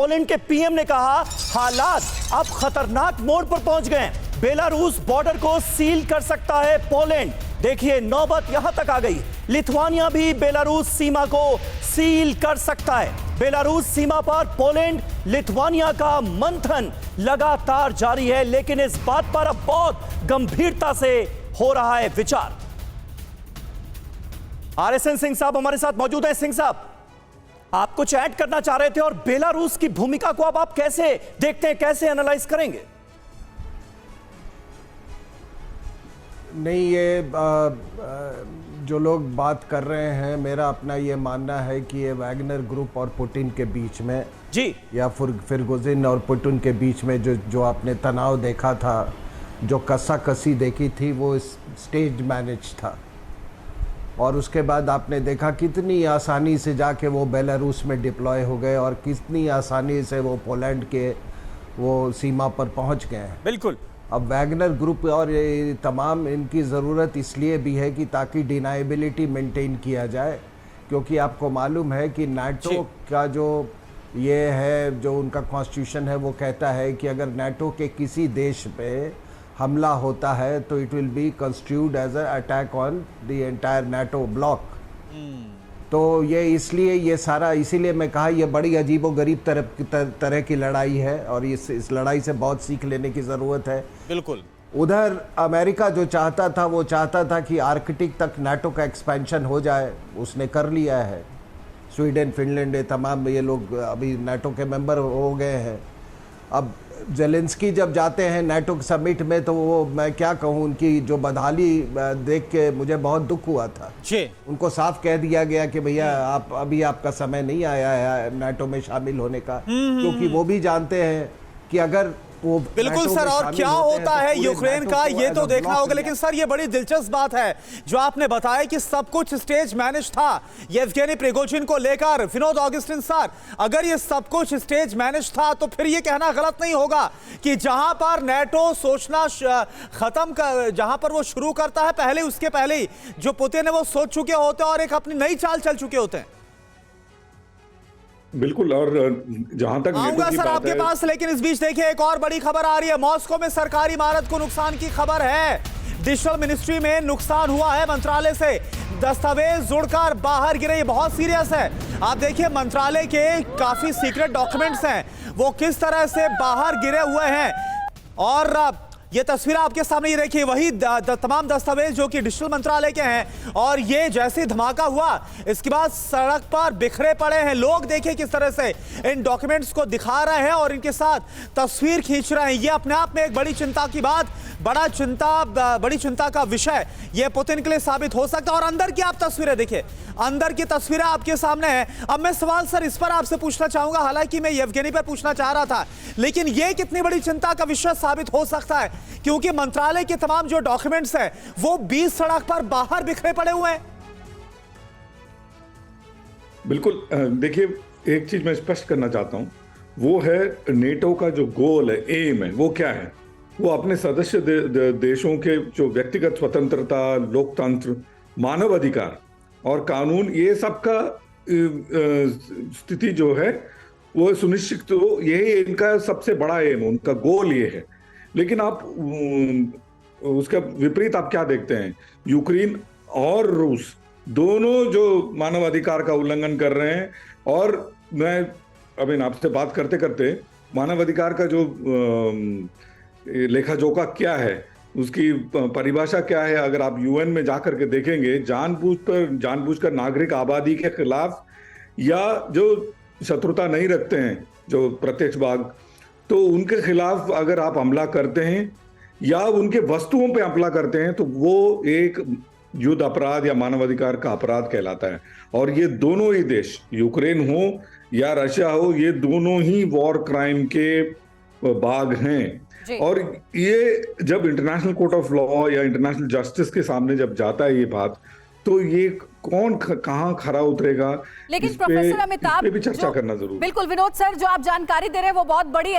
Poland के PM ने कहा हालात अब खतरनाक मोड़ पर पहुंच गए। बेलारूस बॉर्डर को सील कर सकता है पोलैंड। देखिए नौबत यहां तक आ गई। लिथुआनिया भी बेलारूस सीमा को सील कर सकता है। बेलारूस सीमा पर पोलैंड लिथुआनिया का मंथन लगातार जारी है, लेकिन इस बात पर अब बहुत गंभीरता से हो रहा है विचार। आरएसएन सिंह साहब हमारे साथ मौजूद हैं। सिंह साहब, आप कुछ ऐड करना चाह रहे थे और बेलारूस की भूमिका को अब आप कैसे देखते हैं, कैसे एनालाइज करेंगे? नहीं, ये जो लोग बात कर रहे हैं, मेरा अपना ये मानना है कि ये वैगनर ग्रुप और पुतिन के बीच में जी, या फिरगोजिन और पुतिन के बीच में जो आपने तनाव देखा था, जो कसी देखी थी, वो स्टेज मैनेज था। और उसके बाद आपने देखा कितनी आसानी से जाके वो बेलारूस में डिप्लॉय हो गए और कितनी आसानी से वो पोलैंड के वो सीमा पर पहुंच गए हैं। बिल्कुल। अब वैगनर ग्रुप और ये तमाम इनकी ज़रूरत इसलिए भी है कि ताकि डिनाइबिलिटी मेंटेन किया जाए, क्योंकि आपको मालूम है कि नाटो का जो ये है, जो उनका कॉन्स्टिट्यूशन है, वो कहता है कि अगर नाटो के किसी देश पे हमला होता है तो it will be constitute as a attack on the entire NATO bloc. तो ये इसलिए ये सारा, इसीलिए मैं कहा ये बड़ी अजीबोगरीब तरह की लड़ाई है और इस लड़ाई से बहुत सीख लेने की ज़रूरत है। बिल्कुल। उधर अमेरिका जो चाहता था, वो चाहता था कि आर्कटिक तक नाटो का एक्सपेंशन हो जाए, उसने कर लिया है। स्वीडन, फिनलैंड, ये तमाम ये लोग अभी नाटो के मेंबर हो गए हैं। अब जेलेंस्की जब जाते हैं नाटो समिट में, तो वो मैं क्या कहूँ, उनकी जो बदहाली देख के मुझे बहुत दुख हुआ था। उनको साफ कह दिया गया कि भैया आप अभी आपका समय नहीं आया है नाटो में शामिल होने का, क्योंकि वो भी जानते हैं कि अगर वो बिल्कुल सर, और क्या होता है यूक्रेन का ये तो देखना होगा। लेकिन सर ये बड़ी दिलचस्प बात है जो आपने बताया कि सब कुछ स्टेज मैनेज था येवगेनी प्रिगोजिन को लेकर। विनोद ऑगस्टिन सर, अगर ये सब कुछ स्टेज मैनेज था तो फिर ये कहना गलत नहीं होगा कि जहां पर नाटो सोचना खत्म कर, जहां पर वो शुरू करता है, पहले उसके पहले ही जो पुतिन है वो सोच चुके होते हैं और एक अपनी नई चाल चल चुके होते हैं। बिल्कुल। और जहां तक आऊंगा सर आपके पास, लेकिन इस बीच देखिए एक और बड़ी खबर आ रही है। मॉस्को में सरकारी इमारत को नुकसान की खबर है। डिजिटल मिनिस्ट्री में नुकसान हुआ है। मंत्रालय से दस्तावेज जुड़कर बाहर गिरे, ये बहुत सीरियस है। आप देखिए मंत्रालय के काफी सीक्रेट डॉक्यूमेंट्स हैं, वो किस तरह से बाहर गिरे हुए हैं। और ये तस्वीर आपके सामने, ये देखिए वही तमाम दस्तावेज जो कि डिजिटल मंत्रालय के हैं। और ये जैसे धमाका हुआ, इसके बाद सड़क पर बिखरे पड़े हैं लोग। देखिए किस तरह से इन डॉक्यूमेंट्स को दिखा रहे हैं और इनके साथ तस्वीर खींच रहे हैं। ये अपने आप में एक बड़ी चिंता की बात, बड़ी चिंता का विषय ये पुतिन के लिए साबित हो सकता है। और अंदर की आप तस्वीरें देखिए, अंदर की तस्वीरें आपके सामने हैं। अब मैं सवाल सर इस पर आपसे पूछना चाहूंगा, हालांकि मैं येवगेनी पर पूछना चाह रहा था, लेकिन ये कितनी बड़ी चिंता का विषय साबित हो सकता है, क्योंकि मंत्रालय के तमाम जो डॉक्यूमेंट्स हैं वो 20 सड़क पर बाहर बिखरे पड़े हुए हैं। बिल्कुल। देखिए एक चीज मैं स्पष्ट करना चाहता हूं, वो है नेटो का जो गोल है, एम है, वो क्या है? वो अपने सदस्य देशों के जो व्यक्तिगत स्वतंत्रता, लोकतंत्र, मानव अधिकार और कानून, ये सब का स्थिति जो है वो सुनिश्चित, तो यही इनका सबसे बड़ा एम, उनका गोल ये है। लेकिन आप उसका विपरीत आप क्या देखते हैं? यूक्रेन और रूस दोनों जो मानवाधिकार का उल्लंघन कर रहे हैं। और मैं अभी आपसे बात करते करते मानवाधिकार का जो लेखा जोखा क्या है, उसकी परिभाषा क्या है, अगर आप यूएन में जाकर के देखेंगे, जानबूझकर नागरिक आबादी के खिलाफ या जो शत्रुता नहीं रखते हैं, जो प्रत्यक्षभाग, तो उनके खिलाफ अगर आप हमला करते हैं या उनके वस्तुओं पे हमला करते हैं तो वो एक युद्ध अपराध या मानवाधिकार का अपराध कहलाता है। और ये दोनों ही देश, यूक्रेन हो या रशिया हो, ये दोनों ही वॉर क्राइम के बाग हैं। और ये जब इंटरनेशनल कोर्ट ऑफ लॉ या इंटरनेशनल जस्टिस के सामने जब जाता है ये बात, तो ये कौन कहाँ खरा उतरेगा, लेकिन प्रोफेसर अमिताभ भी चर्चा करना जरूरी। बिल्कुल विनोद सर, जो आप जानकारी दे रहे हैं वो बहुत बड़ी है।